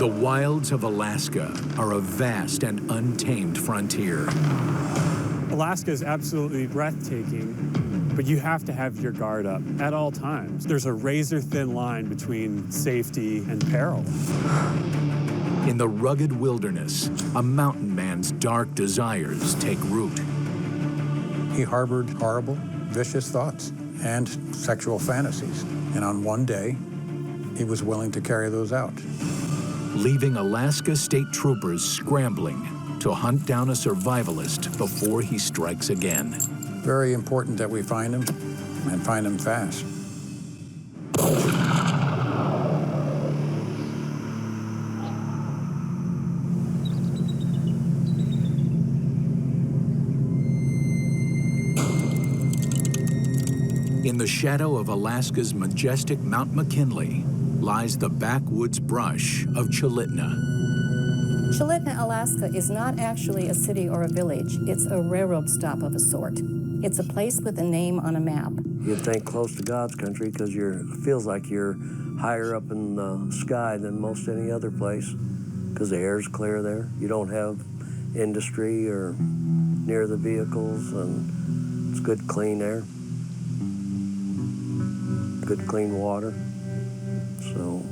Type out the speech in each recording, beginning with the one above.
The wilds of Alaska are a vast and untamed frontier. Alaska is absolutely breathtaking, but you have to have your guard up at all times. There's a razor-thin line between safety and peril. In the rugged wilderness, a mountain man's dark desires take root. He harbored horrible, vicious thoughts and sexual fantasies. And on one day, he was willing to carry those out. Leaving Alaska state troopers scrambling to hunt down a survivalist before he strikes again. Very important that we find him, and find him fast. In the shadow of Alaska's majestic Mount McKinley lies the backwoods brush of Chulitna. Chulitna, Alaska is not actually a city or a village. It's a railroad stop of a sort. It's a place with a name on a map. You think close to God's country because it feels like you're higher up in the sky than most any other place because the air's clear there. You don't have industry or near the vehicles, and it's good clean air, good clean water. So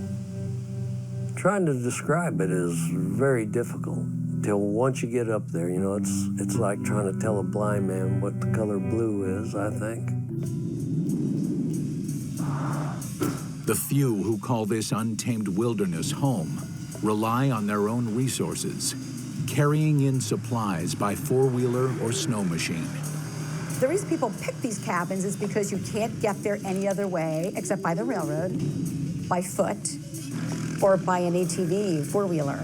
trying to describe it is very difficult till once you get up there. You know, it's like trying to tell a blind man what the color blue is, I think. The few who call this untamed wilderness home rely on their own resources, carrying in supplies by four-wheeler or snow machine. The reason people pick these cabins is because you can't get there any other way except by the railroad, by foot, or by an ATV, four-wheeler.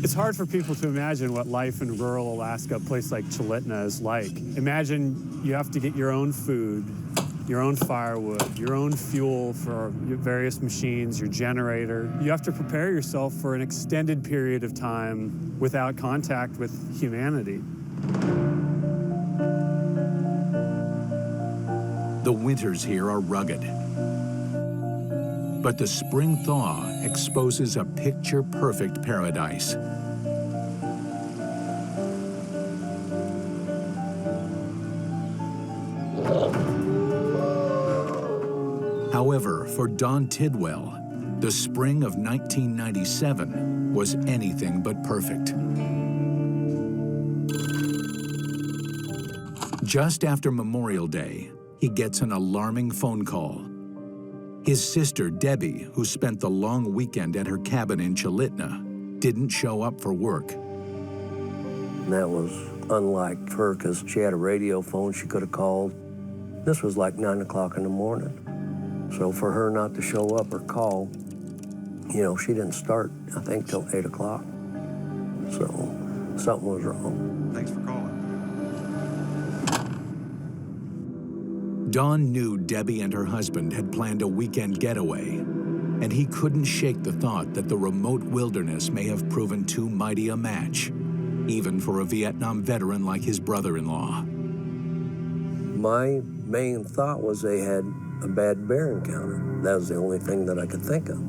It's hard for people to imagine what life in rural Alaska, a place like Chulitna, is like. Imagine you have to get your own food, your own firewood, your own fuel for your various machines, your generator. You have to prepare yourself for an extended period of time without contact with humanity. The winters here are rugged, but the spring thaw exposes a picture-perfect paradise. However, for Don Tidwell, the spring of 1997 was anything but perfect. Just after Memorial Day, he gets an alarming phone call. His sister, Debbie, who spent the long weekend at her cabin in Chulitna, didn't show up for work. And that was unlike her because she had a radio phone she could have called. This was like 9 o'clock in the morning. So for her not to show up or call, you know, she didn't start, I think, till 8 o'clock. So something was wrong. Thanks for calling. Don knew Debbie and her husband had planned a weekend getaway, and he couldn't shake the thought that the remote wilderness may have proven too mighty a match, even for a Vietnam veteran like his brother-in-law. My main thought was they had a bad bear encounter. That was the only thing that I could think of.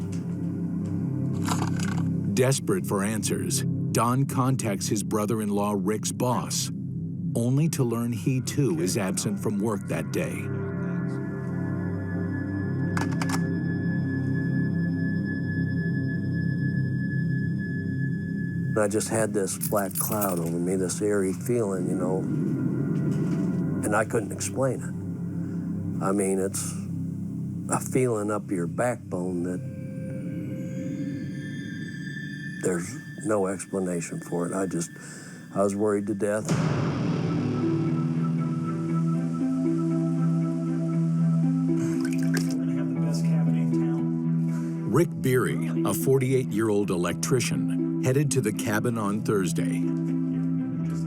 Desperate for answers, Don contacts his brother-in-law Rick's boss, only to learn he too is absent from work that day. I just had this black cloud over me, this eerie feeling, you know, and I couldn't explain it. I mean, it's a feeling up your backbone that there's no explanation for it. I was worried to death. Rick Beery, a 48-year-old electrician, headed to the cabin on Thursday.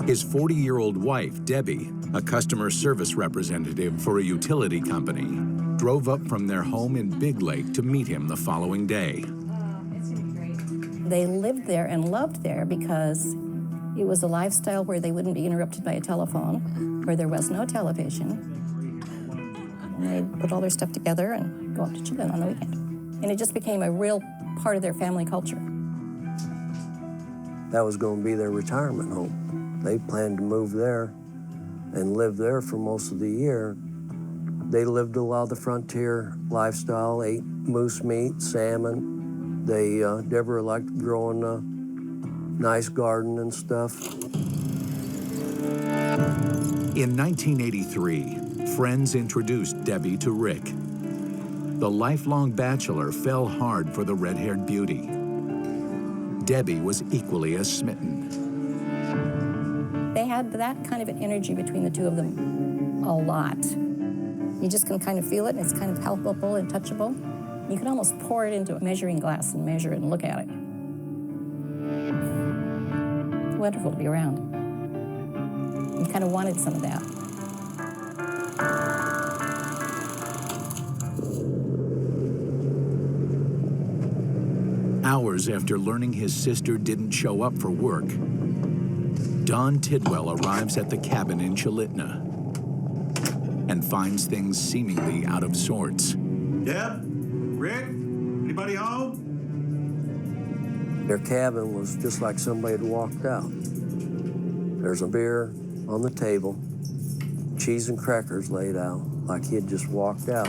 His 40-year-old wife, Debbie, a customer service representative for a utility company, drove up from their home in Big Lake to meet him the following day. They lived there and loved there because it was a lifestyle where they wouldn't be interrupted by a telephone, where there was no television. And they'd put all their stuff together and go up to Chulitna on the weekend. And it just became a real part of their family culture. That was going to be their retirement home. They planned to move there and live there for most of the year. They lived a lot of the frontier lifestyle, ate moose meat, salmon. Deborah liked growing a nice garden and stuff. In 1983, friends introduced Debbie to Rick. The lifelong bachelor fell hard for the red-haired beauty. Debbie was equally as smitten. They had that kind of an energy between the two of them a lot. You just can kind of feel it, and it's kind of palpable and touchable. You can almost pour it into a measuring glass and measure it and look at it. It's wonderful to be around. You kind of wanted some of that. Hours after learning his sister didn't show up for work, Don Tidwell arrives at the cabin in Chalitna and finds things seemingly out of sorts. Deb? Rick? Anybody home? Their cabin was just like somebody had walked out. There's a beer on the table, cheese and crackers laid out like he had just walked out.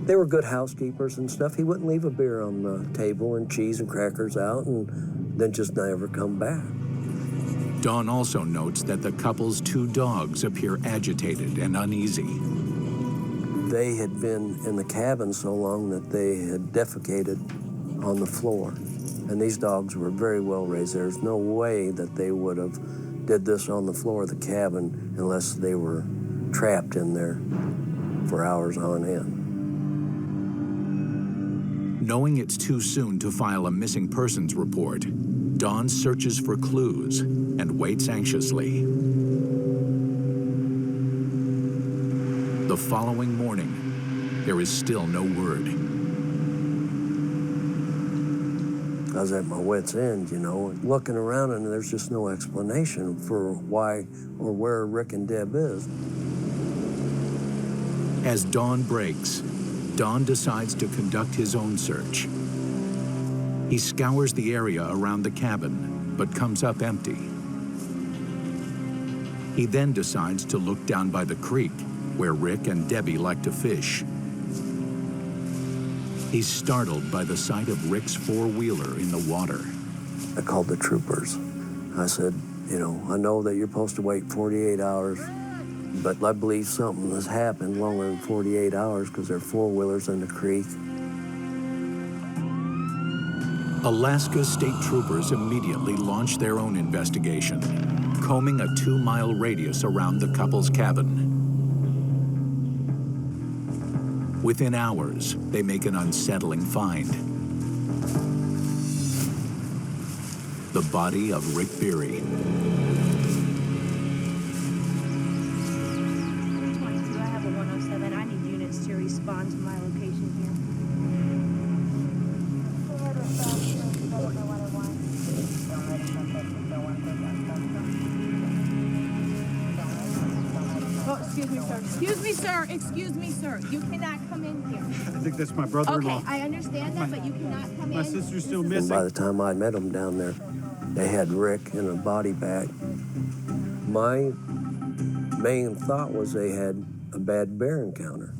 They were good housekeepers and stuff. He wouldn't leave a beer on the table and cheese and crackers out and then just never come back. Don also notes that the couple's 2 dogs appear agitated and uneasy. They had been in the cabin so long that they had defecated on the floor. And these dogs were very well raised. There's no way that they would have did this on the floor of the cabin unless they were trapped in there for hours on end. Knowing it's too soon to file a missing persons report, Don searches for clues and waits anxiously. The following morning, there is still no word. I was at my wit's end, looking around, and there's just no explanation for why or where Rick and Deb is. As dawn breaks, Don decides to conduct his own search. He scours the area around the cabin, but comes up empty. He then decides to look down by the creek, where Rick and Debbie like to fish. He's startled by the sight of Rick's 4-wheeler in the water. I called the troopers. I said, I know that you're supposed to wait 48 hours, but I believe something has happened longer than 48 hours because there are 4-wheelers in the creek. Alaska state troopers immediately launch their own investigation, combing a 2-mile radius around the couple's cabin. Within hours, they make an unsettling find. The body of Rick Beery. I have a 107. I need units to respond to my location here. Oh, excuse me, sir. Excuse me, sir. Excuse me, sir. You cannot come in here. I think that's my brother-in-law. Okay, I understand that, but you cannot come in. My sister's still And missing. by the time I met them down there, they had Rick in a body bag. My main thought was they had a bad bear encounter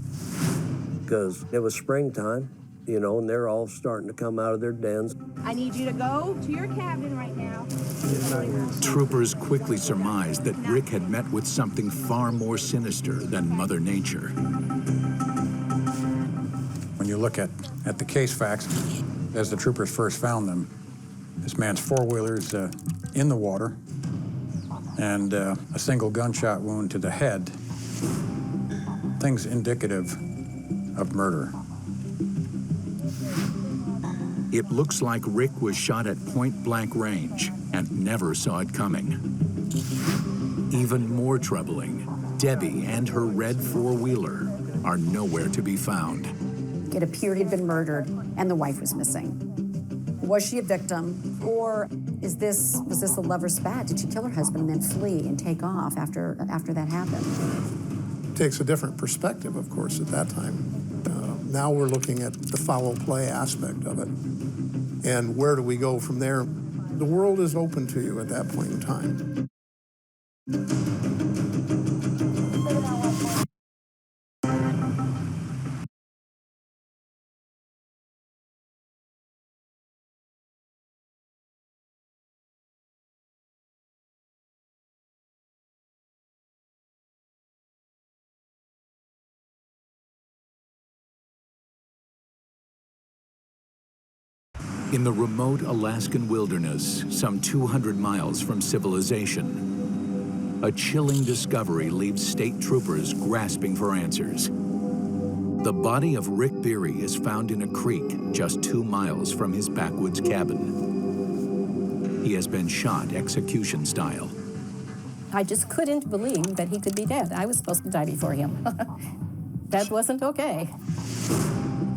because it was springtime, and they're all starting to come out of their dens. I need you to go to your cabin right now. Troopers quickly surmised that Rick had met with something far more sinister than Mother Nature. When you look at the case facts, as the troopers first found them, this man's 4-wheeler's in the water and a single gunshot wound to the head. Things indicative of murder. It looks like Rick was shot at point-blank range and never saw it coming. Even more troubling, Debbie and her red 4-wheeler are nowhere to be found. It appeared he'd been murdered and the wife was missing. Was she a victim, or was this a lover's spat? Did she kill her husband and then flee and take off after that happened? Takes a different perspective, of course, at that time. Now we're looking at the foul play aspect of it. And where do we go from there? The world is open to you at that point in time. In the remote Alaskan wilderness, some 200 miles from civilization, a chilling discovery leaves state troopers grasping for answers. The body of Rick Beery is found in a creek just 2 miles from his backwoods cabin. He has been shot execution style. I just couldn't believe that he could be dead. I was supposed to die before him. That wasn't okay.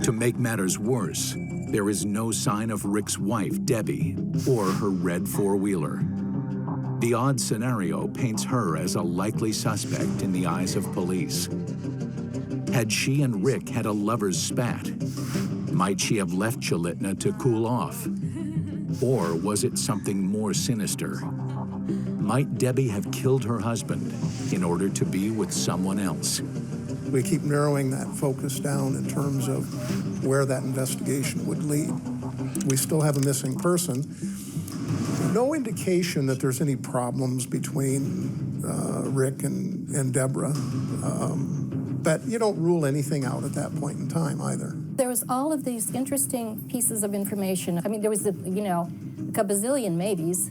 To make matters worse, there is no sign of Rick's wife, Debbie, or her red four-wheeler. The odd scenario paints her as a likely suspect in the eyes of police. Had she and Rick had a lover's spat? Might she have left Chalitna to cool off? Or was it something more sinister? Might Debbie have killed her husband in order to be with someone else? We keep narrowing that focus down in terms of where that investigation would lead. We still have a missing person. No indication that there's any problems between Rick and Deborah. But you don't rule anything out at that point in time either. There was all of these interesting pieces of information. I mean, there was, a bazillion maybes.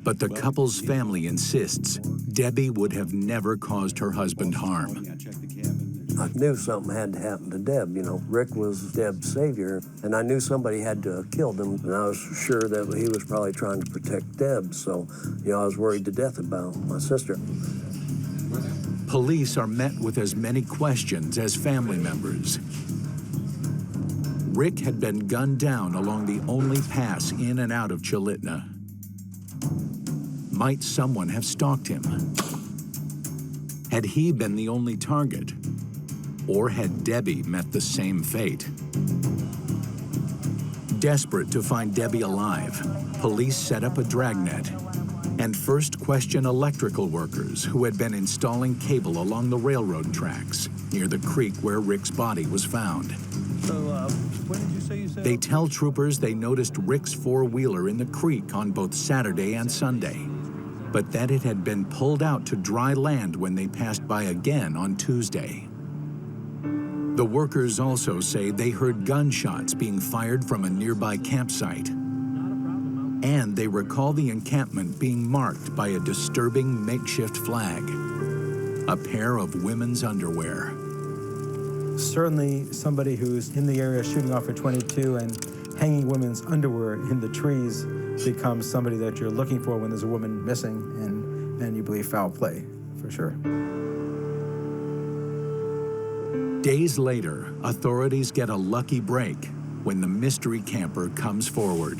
But the couple's family insists Debbie would have never caused her husband harm. I knew something had to happen to Deb. Rick was Deb's savior, and I knew somebody had to have killed him, and I was sure that he was probably trying to protect Deb, so, I was worried to death about my sister. Police are met with as many questions as family members. Rick had been gunned down along the only pass in and out of Chalitna. Might someone have stalked him? Had he been the only target? Or had Debbie met the same fate? Desperate to find Debbie alive, police set up a dragnet and first question electrical workers who had been installing cable along the railroad tracks near the creek where Rick's body was found. So, when did you say you said? They tell troopers they noticed Rick's four-wheeler in the creek on both Saturday and Sunday, but that it had been pulled out to dry land when they passed by again on Tuesday. The workers also say they heard gunshots being fired from a nearby campsite. And they recall the encampment being marked by a disturbing makeshift flag, a pair of women's underwear. Certainly somebody who's in the area shooting off a .22 and hanging women's underwear in the trees becomes somebody that you're looking for when there's a woman missing, and you believe foul play, for sure. Days later, authorities get a lucky break when the mystery camper comes forward.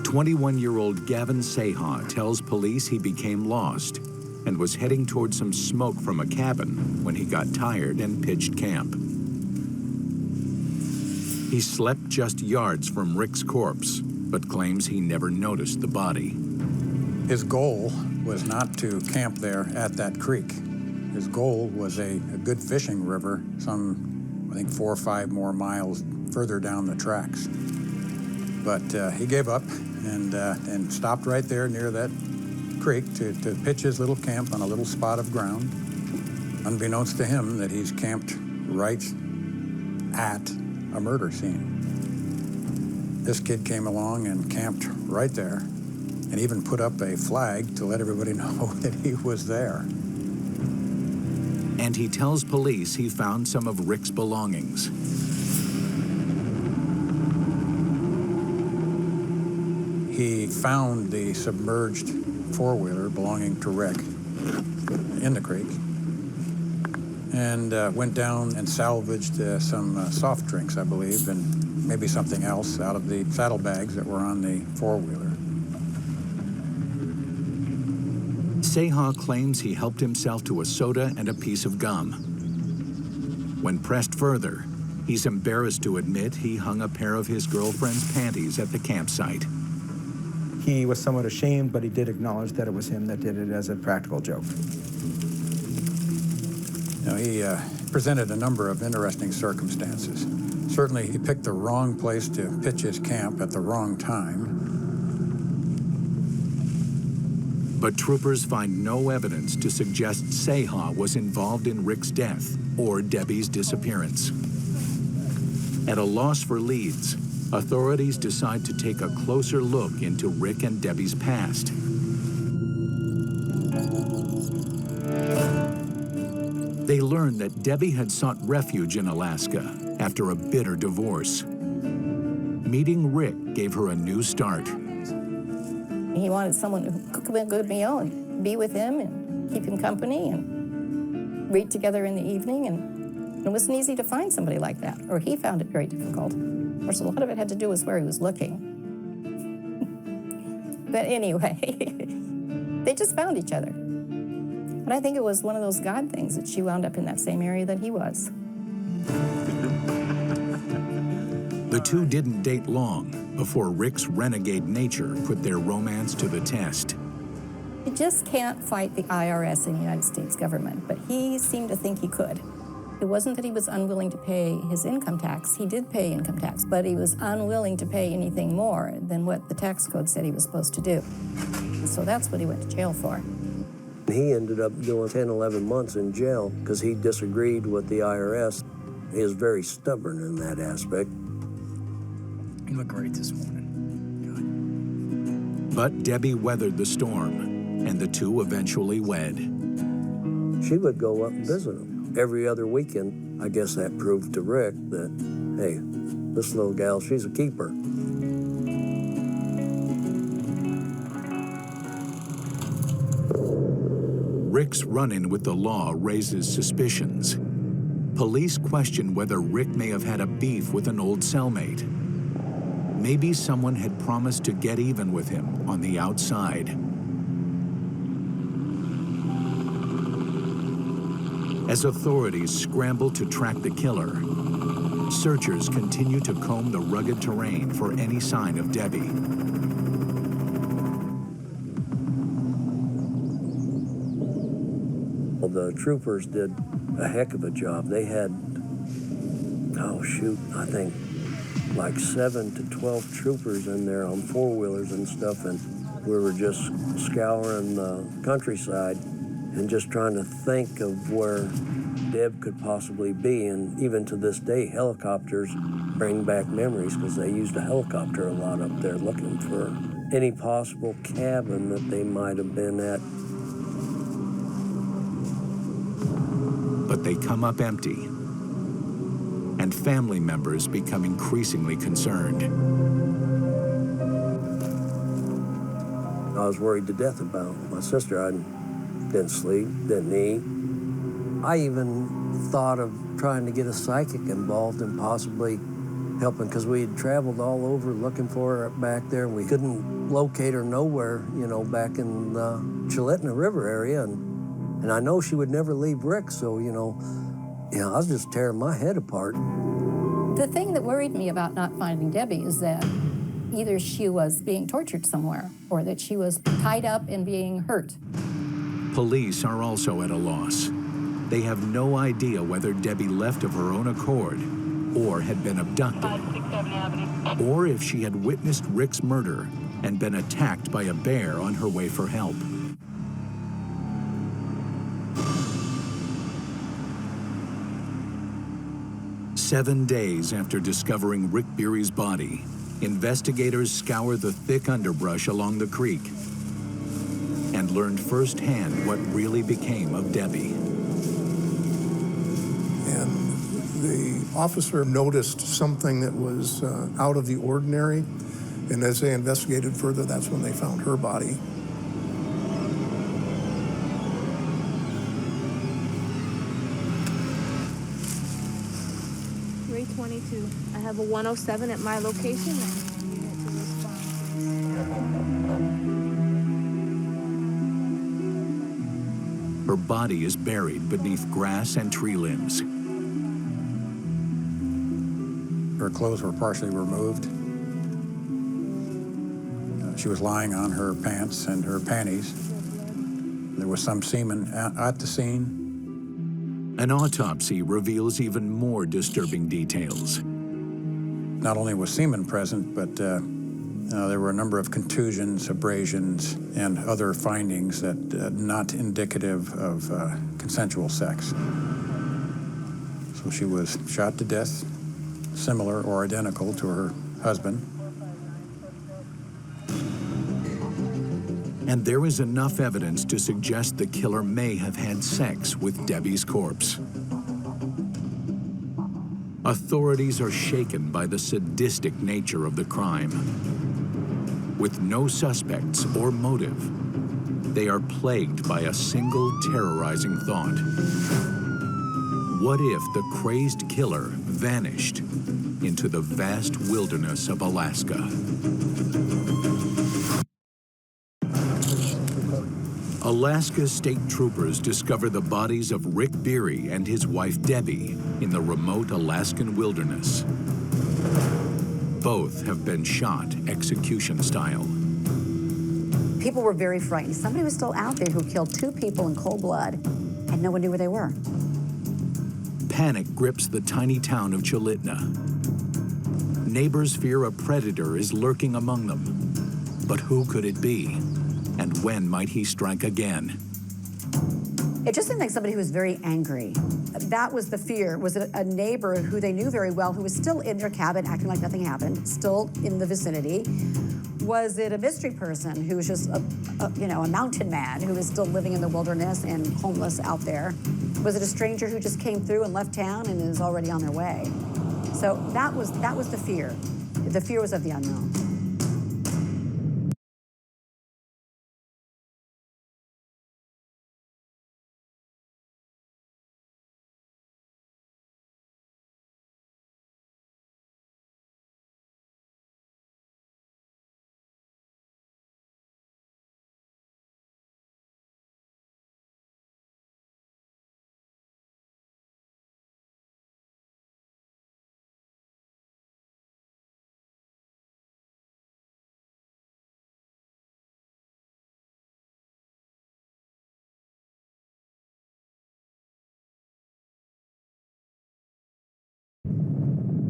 21-year-old Gavin Seha tells police he became lost and was heading toward some smoke from a cabin when he got tired and pitched camp. He slept just yards from Rick's corpse, but claims he never noticed the body. His goal was not to camp there at that creek. His goal was a good fishing river, some, I think, 4 or 5 more miles further down the tracks. But he gave up and stopped right there near that creek to pitch his little camp on a little spot of ground, unbeknownst to him that he's camped right at a murder scene. This kid came along and camped right there and even put up a flag to let everybody know that he was there. And he tells police he found some of Rick's belongings. He found the submerged four-wheeler belonging to Rick in the creek and went down and salvaged some soft drinks, I believe, and maybe something else out of the saddlebags that were on the four-wheeler. Seha claims he helped himself to a soda and a piece of gum. When pressed further, he's embarrassed to admit he hung a pair of his girlfriend's panties at the campsite. He was somewhat ashamed, but he did acknowledge that it was him that did it as a practical joke. Now, he presented a number of interesting circumstances. Certainly, he picked the wrong place to pitch his camp at the wrong time. But troopers find no evidence to suggest Seha was involved in Rick's death or Debbie's disappearance. At a loss for leads, authorities decide to take a closer look into Rick and Debbie's past. They learn that Debbie had sought refuge in Alaska after a bitter divorce. Meeting Rick gave her a new start. He wanted someone who could cook him a good meal and be with him and keep him company and read together in the evening. And it wasn't easy to find somebody like that, or he found it very difficult. Of course, a lot of it had to do with where he was looking. But anyway, they just found each other. And I think it was one of those God things that she wound up in that same area that he was. The two didn't date long before Rick's renegade nature put their romance to the test. You just can't fight the IRS in the United States government, but he seemed to think he could. It wasn't that he was unwilling to pay his income tax. He did pay income tax, but he was unwilling to pay anything more than what the tax code said he was supposed to do. So that's what he went to jail for. He ended up doing 10, 11 months in jail because he disagreed with the IRS. He is very stubborn in that aspect. You look great this morning. But Debbie weathered the storm, and the two eventually wed. She would go up and visit him every other weekend. I guess that proved to Rick that, hey, this little gal, she's a keeper. Rick's run-in with the law raises suspicions. Police question whether Rick may have had a beef with an old cellmate. Maybe someone had promised to get even with him on the outside. As authorities scramble to track the killer, searchers continue to comb the rugged terrain for any sign of Debbie. Well, the troopers did a heck of a job. They had, oh shoot, I think like 7 to 12 troopers in there on four-wheelers and stuff, and we were just scouring the countryside and just trying to think of where Deb could possibly be. And even to this day, helicopters bring back memories because they used a helicopter a lot up there looking for any possible cabin that they might have been at. But they come up empty, and family members become increasingly concerned. I was worried to death about my sister. I didn't sleep, didn't eat. I even thought of trying to get a psychic involved and possibly helping, because we had traveled all over looking for her back there. We couldn't locate her nowhere, you know, back in the Chilitna River area. And I know she would never leave Rick, so, you know, I was just tearing my head apart. The thing that worried me about not finding Debbie is that either she was being tortured somewhere or that she was tied up and being hurt. Police are also at a loss. They have no idea whether Debbie left of her own accord or had been abducted, or if she had witnessed Rick's murder and been attacked by a bear on her way for help. Seven days after discovering Rick Beery's body, investigators scour the thick underbrush along the creek and learned firsthand what really became of Debbie. And the officer noticed something that was out of the ordinary, and as they investigated further, that's when they found her body. I have a 107 at my location. Her body is buried beneath grass and tree limbs. Her clothes were partially removed. She was lying on her pants and her panties. There was some semen at the scene. An autopsy reveals even more disturbing details. Not only was semen present, but there were a number of contusions, abrasions, and other findings that not indicative of consensual sex. So she was shot to death, similar or identical to her husband. And there is enough evidence to suggest the killer may have had sex with Debbie's corpse. Authorities are shaken by the sadistic nature of the crime. With no suspects or motive, they are plagued by a single terrorizing thought. What if the crazed killer vanished into the vast wilderness of Alaska? Alaska state troopers discover the bodies of Rick Beery and his wife Debbie in the remote Alaskan wilderness. Both have been shot execution style. People were very frightened. Somebody was still out there who killed 2 people in cold blood, and no one knew where they were. Panic grips the tiny town of Chulitna. Neighbors fear a predator is lurking among them. But who could it be? And when might he strike again? It just seemed like somebody who was very angry. That was the fear. Was it a neighbor who they knew very well, who was still in their cabin, acting like nothing happened, still in the vicinity? Was it a mystery person who was just a mountain man who was still living in the wilderness and homeless out there? Was it a stranger who just came through and left town and is already on their way? So that was the fear. The fear was of the unknown.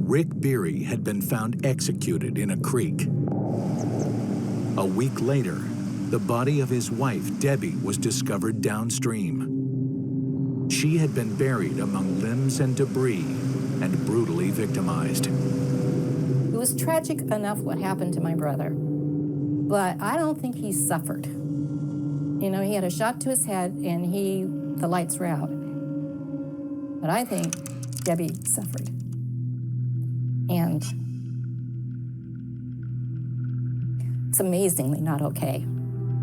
Rick Beery had been found executed in a creek. A week later, the body of his wife, Debbie, was discovered downstream. She had been buried among limbs and debris and brutally victimized. It was tragic enough what happened to my brother, but I don't think he suffered. You know, he had a shot to his head and the lights were out. But I think Debbie suffered. And it's amazingly not okay.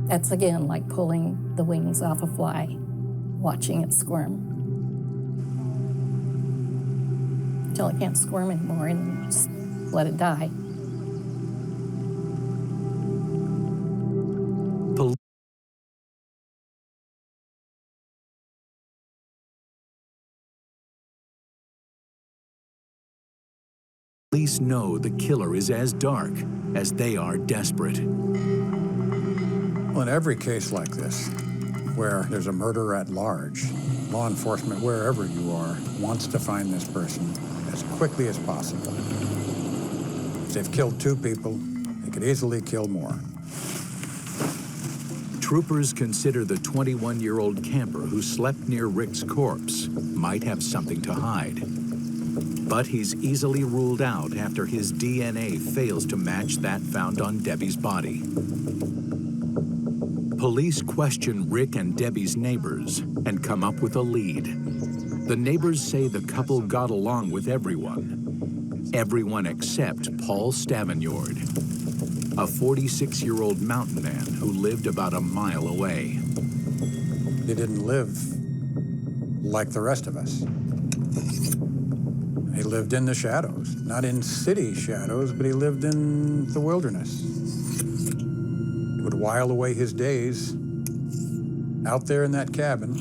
That's again like pulling the wings off a fly, watching it squirm. Until it can't squirm anymore and just let it die. Police know the killer is as dark as they are desperate. Well, in every case like this, where there's a murder at large, law enforcement, wherever you are, wants to find this person as quickly as possible. If they've killed 2 people, they could easily kill more. Troopers consider the 21-year-old camper who slept near Rick's corpse might have something to hide. But he's easily ruled out after his DNA fails to match that found on Debbie's body. Police question Rick and Debbie's neighbors and come up with a lead. The neighbors say the couple got along with everyone. Everyone except Paul Stavagnord, a 46-year-old mountain man who lived about a mile away. They didn't live like the rest of us. He lived in the shadows, not in city shadows, but he lived in the wilderness. He would while away his days out there in that cabin.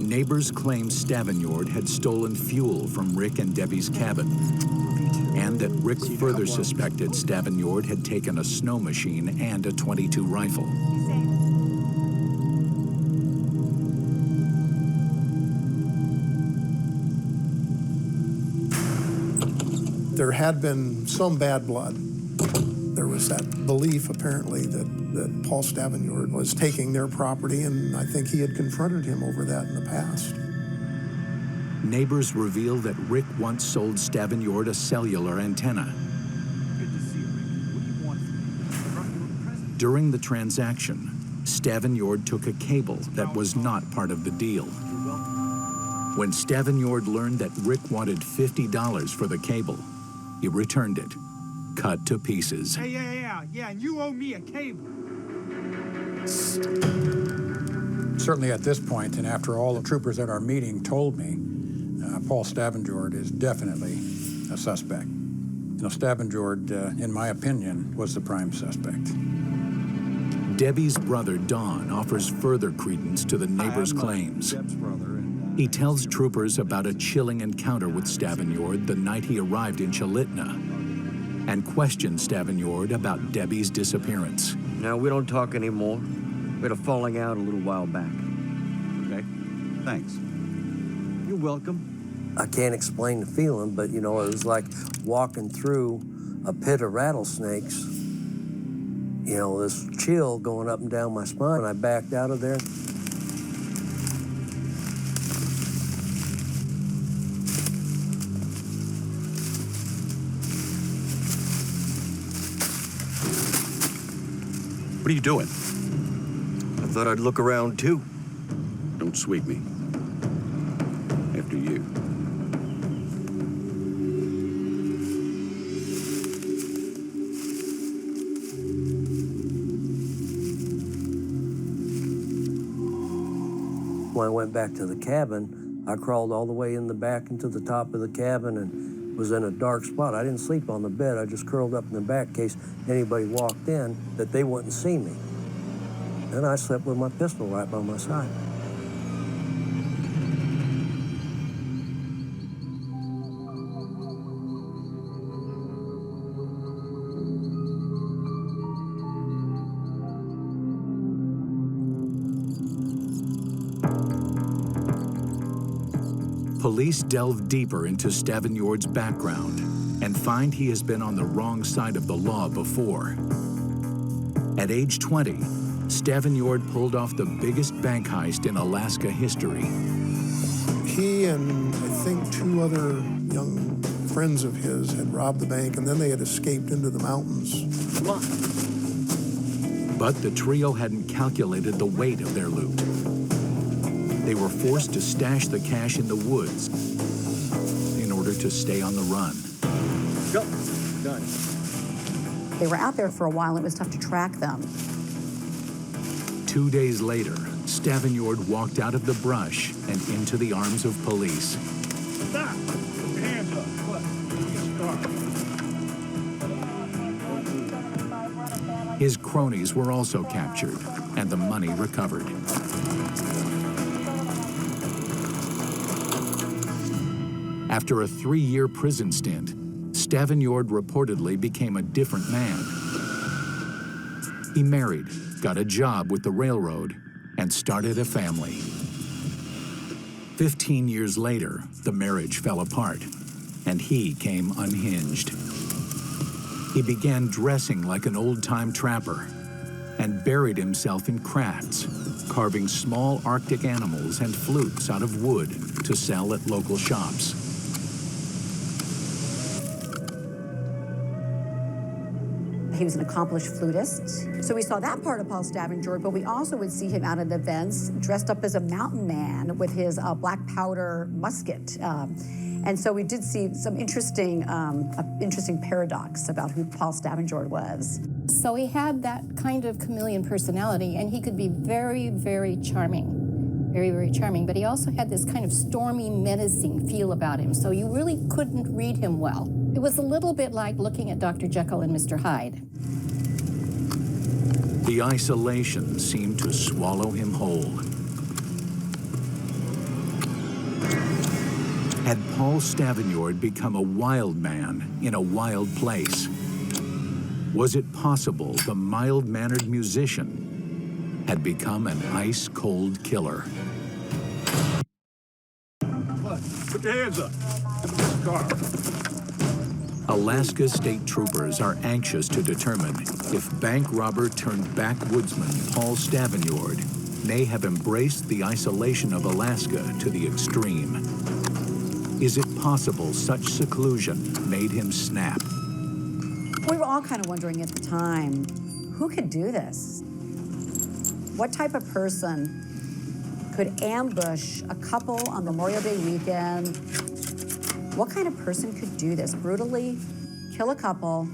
Neighbors claimed Stavignyord had stolen fuel from Rick and Debbie's cabin, and that Rick further suspected Stavignyord had taken a snow machine and a .22 rifle. There had been some bad blood. There was that belief, apparently, that Paul Stavignyord was taking their property, and I think he had confronted him over that in the past. Neighbors reveal that Rick once sold Stavignyord a cellular antenna. During the transaction, Stavignyord took a cable that was not part of the deal. When Stavignyord learned that Rick wanted $50 for the cable, he returned it, cut to pieces. Yeah, and you owe me a cable. Certainly at this point, and after all the troopers at our meeting told me, Paul Stavignyord is definitely a suspect. You know, Stavignyord, in my opinion, was the prime suspect. Debbie's brother, Don, offers further credence to the neighbor's claims. He tells troopers about a chilling encounter with Stavignyord the night he arrived in Chalitna, and questions Stavignyord about Debbie's disappearance. Now, we don't talk anymore. We had a falling out a little while back. Okay, thanks. You're welcome. I can't explain the feeling, but, you know, it was like walking through a pit of rattlesnakes. You know, this chill going up and down my spine. I backed out of there. What are you doing? I thought I'd look around, too. Don't sweep me. After you. When I went back to the cabin, I crawled all the way in the back into the top of the cabin and was in a dark spot. I didn't sleep on the bed. I just curled up in the back in case anybody walked in that they wouldn't see me. And I slept with my pistol right by my side. Police delve deeper into Stavignyord's background and find he has been on the wrong side of the law before. At age 20, Stavignyord pulled off the biggest bank heist in Alaska history. He and I think 2 other young friends of his had robbed the bank, and then they had escaped into the mountains. But the trio hadn't calculated the weight of their loot. They were forced to stash the cash in the woods in order to stay on the run. Go. Done. They were out there for a while, and it was tough to track them. 2 days later, Stavignyord walked out of the brush and into the arms of police. Stop! Put your hands up. What? His cronies were also captured and the money recovered. After a 3-year prison stint, Stavignyord reportedly became a different man. He married, got a job with the railroad, and started a family. 15 years later, the marriage fell apart, and he came unhinged. He began dressing like an old-time trapper and buried himself in crafts, carving small Arctic animals and flutes out of wood to sell at local shops. He was an accomplished flutist. So we saw that part of Paul Stavignyord, but we also would see him out at events dressed up as a mountain man with his black powder musket. And so we did see some interesting paradox about who Paul Stavignyord was. So he had that kind of chameleon personality, and he could be very, very charming. Very, very charming. But he also had this kind of stormy, menacing feel about him, so you really couldn't read him well. It was a little bit like looking at Dr. Jekyll and Mr. Hyde. The isolation seemed to swallow him whole. Had Paul Stavagnord become a wild man in a wild place? Was it possible the mild-mannered musician had become an ice-cold killer? Put your hands up. Car. Alaska state troopers are anxious to determine if bank robber turned backwoodsman Paul Stavagnord may have embraced the isolation of Alaska to the extreme. Is it possible such seclusion made him snap? We were all kind of wondering at the time, who could do this? What type of person could ambush a couple on Memorial Day weekend? What kind of person could do this? Brutally kill a couple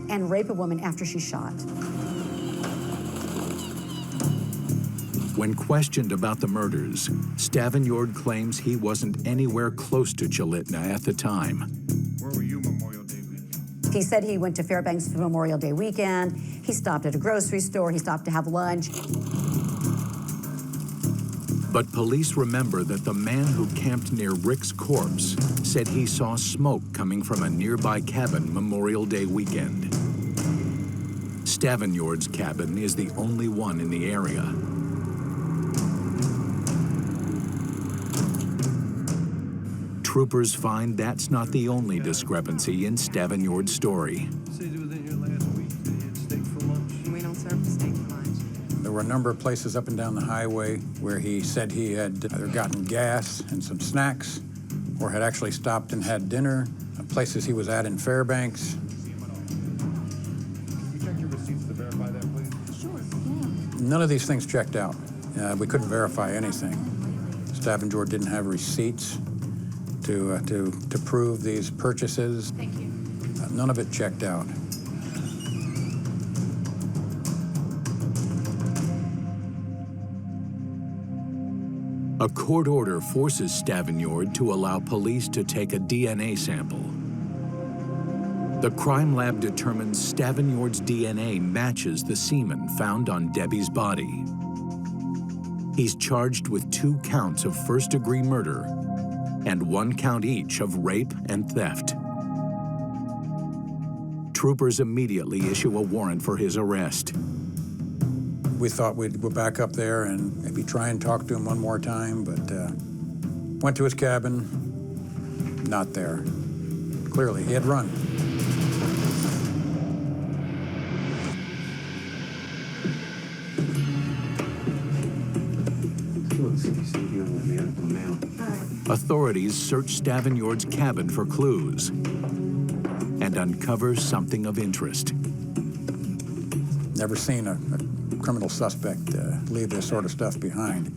and rape a woman after she's shot? When questioned about the murders, Stavagnord claims he wasn't anywhere close to Chalitna at the time. Where were you Memorial Day weekend? He said he went to Fairbanks for Memorial Day weekend. He stopped at a grocery store. He stopped to have lunch. But police remember that the man who camped near Rick's corpse said he saw smoke coming from a nearby cabin Memorial Day weekend. Stavagnord's cabin is the only one in the area. Troopers find that's not the only discrepancy in Stavagnord's story. We don't serve steak for lunch. There were a number of places up and down the highway where he said he had either gotten gas and some snacks or had actually stopped and had dinner, places he was at in Fairbanks. Can you check your receipts to verify that, please? Sure, None of these things checked out. We couldn't verify anything. Stavagnord didn't have receipts to prove these purchases. Thank you. None of it checked out. A court order forces Stavagnord to allow police to take a DNA sample. The crime lab determines Stavagnord's DNA matches the semen found on Debbie's body. He's charged with 2 counts of first-degree murder and 1 count each of rape and theft. Troopers immediately issue a warrant for his arrest. We thought we'd go back up there and maybe try and talk to him one more time, but went to his cabin, not there. Clearly, he had run. Authorities search Stavagnord's cabin for clues and uncover something of interest. Never seen a criminal suspect leave this sort of stuff behind.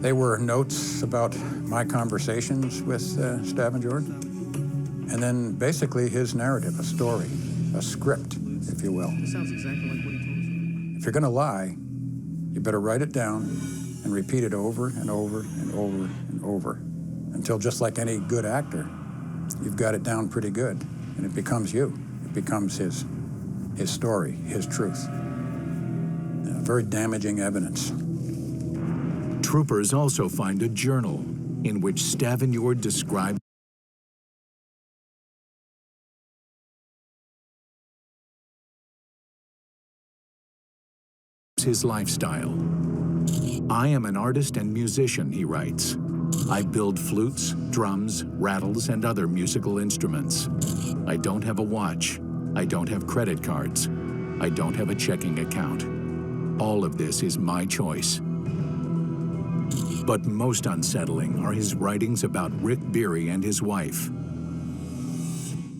They were notes about my conversations with Stavagnord, and then basically his narrative, a story, a script, if you will. It sounds exactly like what he told us. If you're gonna lie, you better write it down and repeat it over and over and over and over until, just like any good actor, you've got it down pretty good, and it becomes you. It becomes his story, his truth. Very damaging evidence. Troopers also find a journal in which Stavagnord described his lifestyle. I am an artist and musician, he writes. I build flutes, drums, rattles, and other musical instruments. I don't have a watch. I don't have credit cards. I don't have a checking account. All of this is my choice. But most unsettling are his writings about Rick Beery and his wife.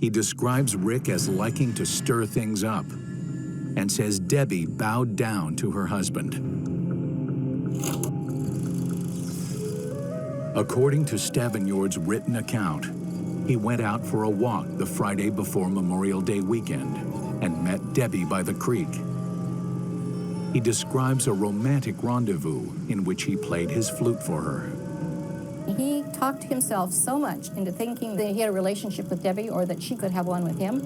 He describes Rick as liking to stir things up and says Debbie bowed down to her husband. According to Stavagnord's written account, he went out for a walk the Friday before Memorial Day weekend and met Debbie by the creek. He describes a romantic rendezvous in which he played his flute for her. He talked himself so much into thinking that he had a relationship with Debbie, or that she could have one with him,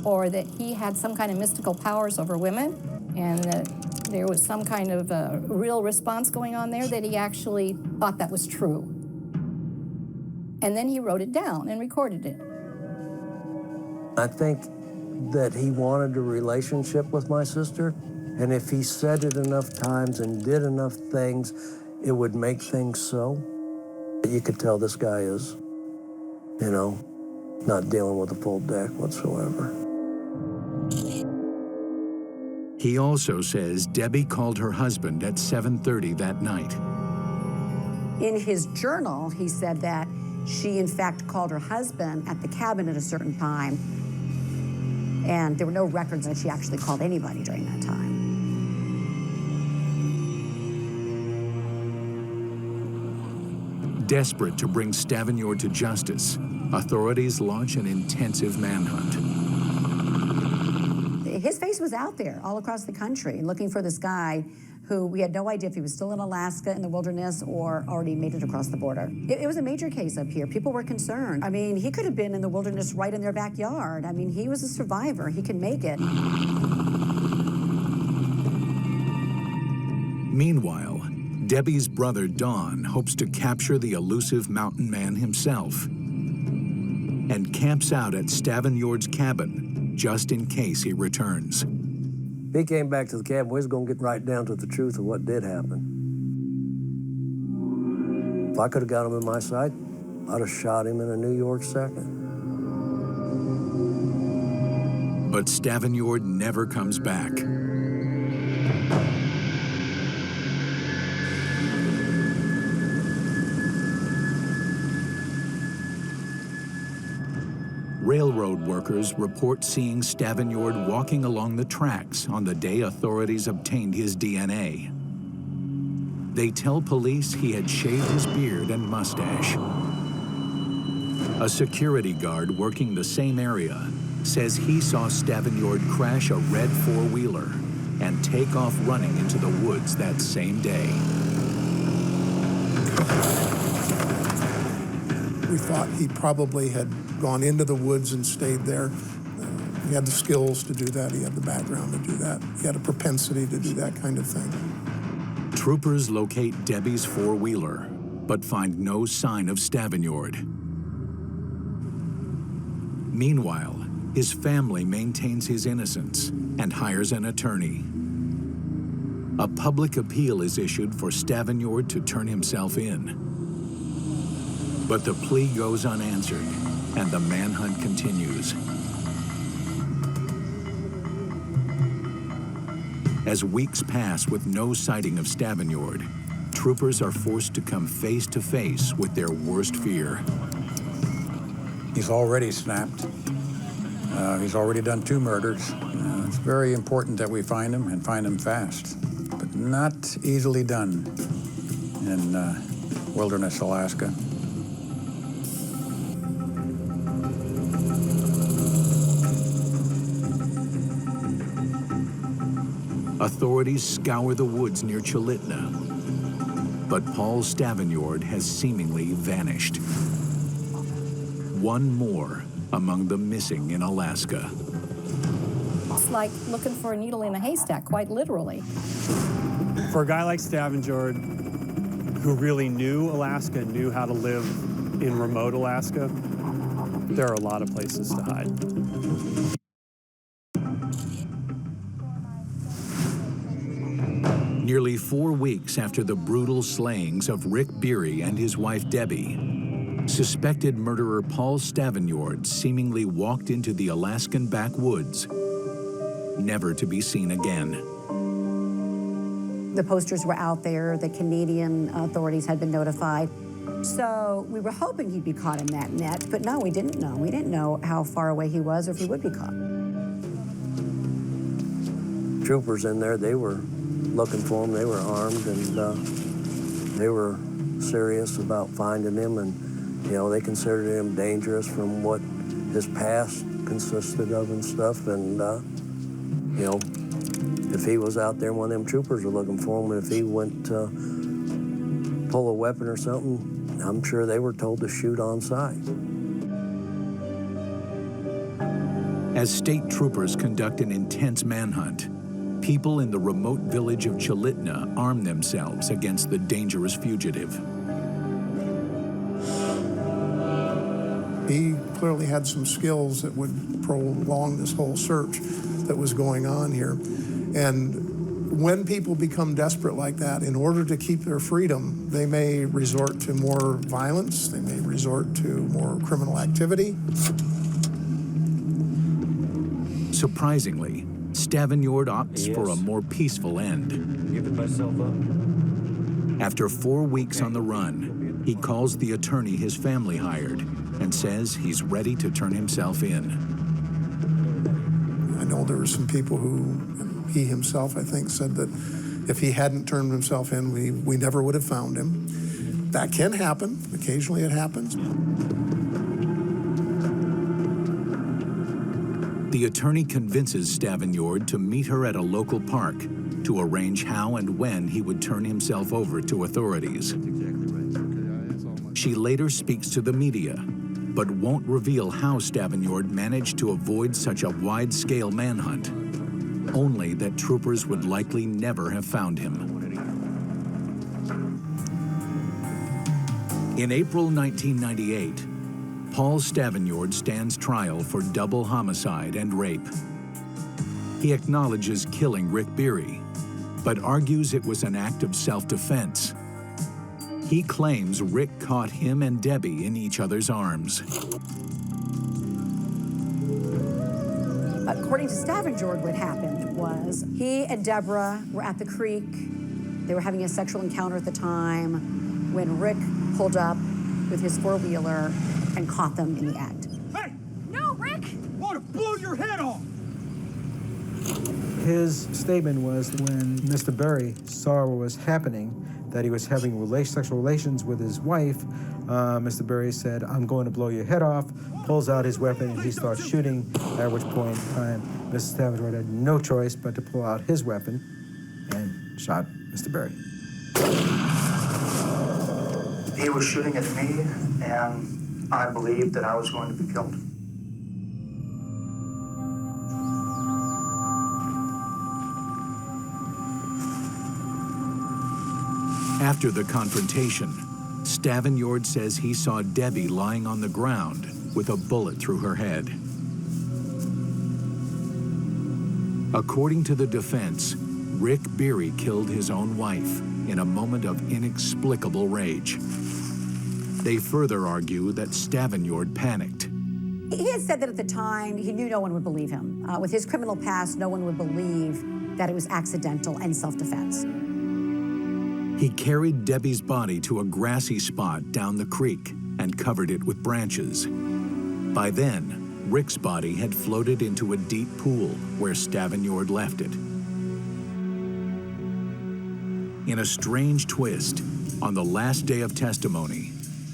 or that he had some kind of mystical powers over women, and that there was some kind of real response going on there, that he actually thought that was true. And then he wrote it down and recorded it. I think that he wanted a relationship with my sister, and if he said it enough times and did enough things, it would make things so. You could tell this guy is, not dealing with a full deck whatsoever. He also says Debbie called her husband at 7:30 that night. In his journal, he said that she, in fact, called her husband at the cabin at a certain time, and there were no records that she actually called anybody during that time. Desperate to bring Stavignon to justice, authorities launch an intensive manhunt. His face was out there all across the country looking for this guy who we had no idea if he was still in Alaska in the wilderness or already made it across the border. It was a major case up here. People were concerned. I mean, he could have been in the wilderness right in their backyard. I mean, he was a survivor. He can make it. Meanwhile, Debbie's brother Don hopes to capture the elusive mountain man himself and camps out at Stavignord's cabin just in case he returns. If he came back to the cabin, we was going to get right down to the truth of what did happen. If I could have got him in my sight, I'd have shot him in a New York second. But Stavignord never comes back. Railroad workers report seeing Stavignord walking along the tracks on the day authorities obtained his DNA. They tell police he had shaved his beard and mustache. A security guard working the same area says he saw Stavignord crash a red four-wheeler and take off running into the woods that same day. We thought he probably had gone into the woods and stayed there. He had the skills to do that. He had the background to do that. He had a propensity to do that kind of thing. Troopers locate Debbie's four-wheeler, but find no sign of Stavignord. Meanwhile, his family maintains his innocence and hires an attorney. A public appeal is issued for Stavignord to turn himself in. But the plea goes unanswered, and the manhunt continues. As weeks pass with no sighting of Stavignord, troopers are forced to come face to face with their worst fear. He's already snapped. He's already done 2 murders. It's very important that we find him and find him fast, but not easily done in wilderness Alaska. Authorities scour the woods near Chulitna, but Paul Stavignord has seemingly vanished. One more among the missing in Alaska. It's like looking for a needle in a haystack, quite literally. For a guy like Stavignord, who really knew Alaska, knew how to live in remote Alaska, there are a lot of places to hide. Nearly 4 weeks after the brutal slayings of Rick Beery and his wife Debbie, suspected murderer Paul Stavignord seemingly walked into the Alaskan backwoods, never to be seen again. The posters were out there. The Canadian authorities had been notified. So we were hoping he'd be caught in that net, but no, we didn't know. We didn't know how far away he was or if he would be caught. Troopers in there, they were looking for him. They were armed, and they were serious about finding him, and they considered him dangerous from what his past consisted of and stuff, and if he was out there, one of them troopers were looking for him, and if he went to pull a weapon or something, I'm sure they were told to shoot on sight. As state troopers conduct an intense manhunt, people in the remote village of Chulitna arm themselves against the dangerous fugitive. He clearly had some skills that would prolong this whole search that was going on here. And when people become desperate like that, in order to keep their freedom, they may resort to more violence, they may resort to more criminal activity. Surprisingly, Stavignyord opts for a more peaceful end. Giving myself up. After 4 weeks on the run, he calls the attorney his family hired and says he's ready to turn himself in. I know there were some people who, and he himself, I think, said that if he hadn't turned himself in, we never would have found him. That can happen. Occasionally it happens. The attorney convinces Stavignyord to meet her at a local park to arrange how and when he would turn himself over to authorities. She later speaks to the media, but won't reveal how Stavignyord managed to avoid such a wide-scale manhunt, only that troopers would likely never have found him. In April 1998, Paul Stavignyord stands trial for double homicide and rape. He acknowledges killing Rick Beery, but argues it was an act of self-defense. He claims Rick caught him and Debbie in each other's arms. According to Stavignyord, what happened was he and Deborah were at the creek. They were having a sexual encounter at the time when Rick pulled up with his four-wheeler and caught them in the act. Hey! No, Rick! I want to blow your head off! His statement was when Mr. Berry saw what was happening, that he was having sexual relations with his wife, Mr. Berry said, "I'm going to blow your head off," pulls out his weapon, and he starts shooting, at which point in time, Mr. Stavignyord had no choice but to pull out his weapon and shot Mr. Berry. He was shooting at me, and I believed that I was going to be killed. After the confrontation, Stavignyord says he saw Debbie lying on the ground with a bullet through her head. According to the defense, Rick Beery killed his own wife in a moment of inexplicable rage. They further argue that Stavignyord panicked. He had said that at the time, he knew no one would believe him. With his criminal past, no one would believe that it was accidental and self-defense. He carried Debbie's body to a grassy spot down the creek and covered it with branches. By then, Rick's body had floated into a deep pool where Stavignyord left it. In a strange twist, on the last day of testimony,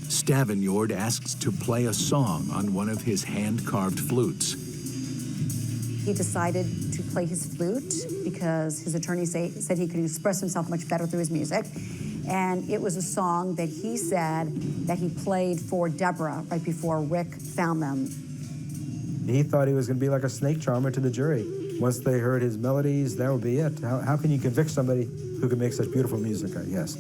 Stavignyord asks to play a song on one of his hand-carved flutes. He decided to play his flute because his attorney said he could express himself much better through his music. And it was a song that he said that he played for Deborah right before Rick found them. He thought he was going to be like a snake charmer to the jury. Once they heard his melodies, that would be it. How can you convict somebody who can make such beautiful music, I guess?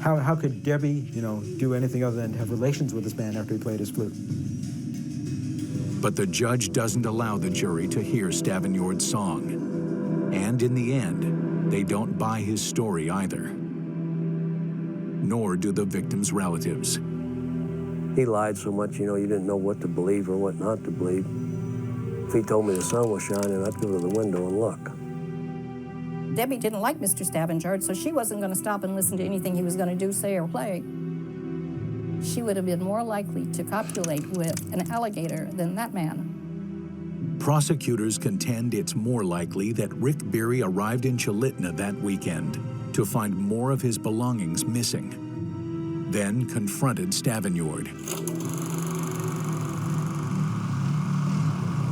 How could Debbie, do anything other than have relations with this man after he played his flute? But the judge doesn't allow the jury to hear Stavignyord's song. And in the end, they don't buy his story either. Nor do the victim's relatives. He lied so much, you didn't know what to believe or what not to believe. If he told me the sun was shining, I'd go to the window and look. Debbie didn't like Mr. Stavignyord, so she wasn't going to stop and listen to anything he was going to do, say, or play. She would have been more likely to copulate with an alligator than that man. Prosecutors contend it's more likely that Rick Beery arrived in Chalitna that weekend to find more of his belongings missing, then confronted Stavignyord.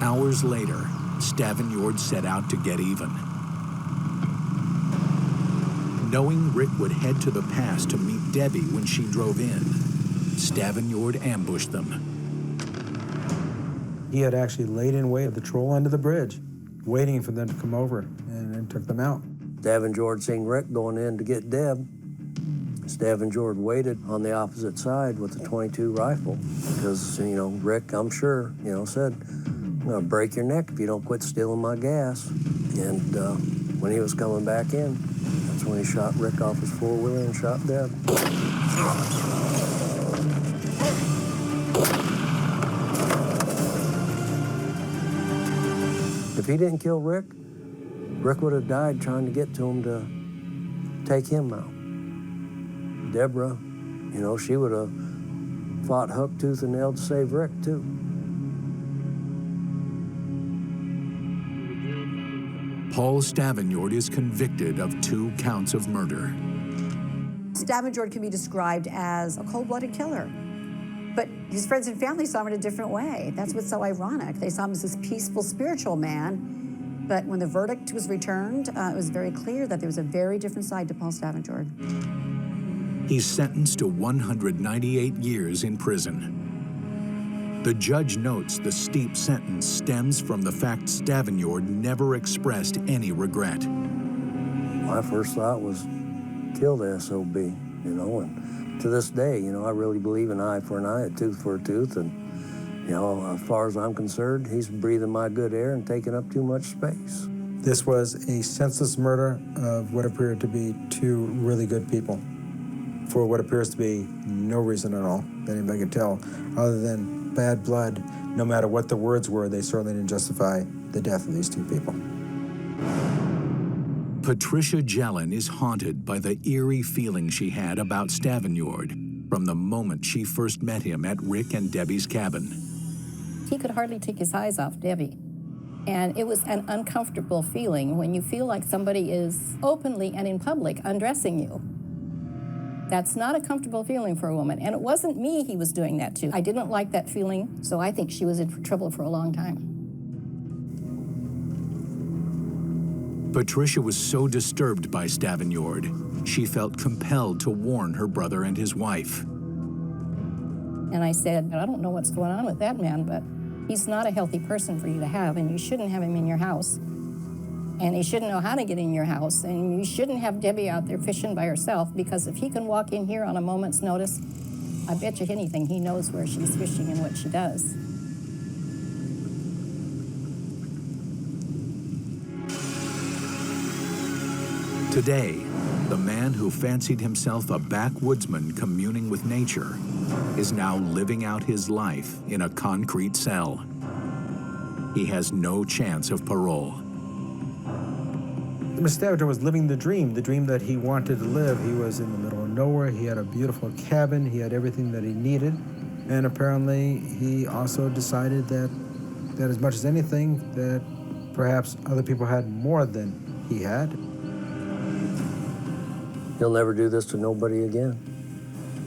Hours later, Stavignyord set out to get even. Knowing Rick would head to the pass to meet Debbie when she drove in, Stavignyord ambushed them. He had actually laid in wait at the troll under the bridge, waiting for them to come over, and took them out. Stavengard seen Rick going in to get Deb. Stavengard waited on the opposite side with a .22 rifle because, you know, Rick, I'm sure, you know, said, I'm gonna break your neck if you don't quit stealing my gas. And when he was coming back in, that's when he shot Rick off his four-wheeler and shot Deb. If he didn't kill Rick, Rick would have died trying to get to him to take him out. Deborah, you know, she would have fought hook, tooth, and nail to save Rick, too. Paul Stavengard is convicted of 2 counts of murder. Stavengard can be described as a cold-blooded killer. But his friends and family saw him in a different way. That's what's so ironic. They saw him as this peaceful, spiritual man. But when the verdict was returned, it was very clear that there was a very different side to Paul Stavengard. He's sentenced to 198 years in prison. The judge notes the steep sentence stems from the fact Stavengard never expressed any regret. My first thought was, kill the SOB, you know, and to this day, you know, I really believe an eye for an eye, a tooth for a tooth, and, you know, as far as I'm concerned, he's breathing my good air and taking up too much space. This was a senseless murder of what appeared to be 2 really good people for what appears to be no reason at all that anybody could tell, other than bad blood. No matter what the words were, they certainly didn't justify the death of these 2 people. Patricia Jelen is haunted by the eerie feeling she had about Stavengard from the moment she first met him at Rick and Debbie's cabin. He could hardly take his eyes off Debbie. And it was an uncomfortable feeling when you feel like somebody is openly and in public undressing you. That's not a comfortable feeling for a woman. And it wasn't me he was doing that to. I didn't like that feeling, so I think she was in trouble for a long time. Patricia was so disturbed by Stavengard, she felt compelled to warn her brother and his wife. And I said, I don't know what's going on with that man, but he's not a healthy person for you to have, and you shouldn't have him in your house. And he shouldn't know how to get in your house, and you shouldn't have Debbie out there fishing by herself, because if he can walk in here on a moment's notice, I bet you anything he knows where she's fishing and what she does. Today, the man who fancied himself a backwoodsman communing with nature is now living out his life in a concrete cell. He has no chance of parole. Mr. Stavengard was living the dream that he wanted to live. He was in the middle of nowhere. He had a beautiful cabin. He had everything that he needed. And apparently, he also decided that as much as anything, that perhaps other people had more than he had. He'll never do this to nobody again,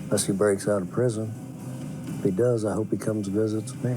unless he breaks out of prison. If he does, I hope he comes and visits me.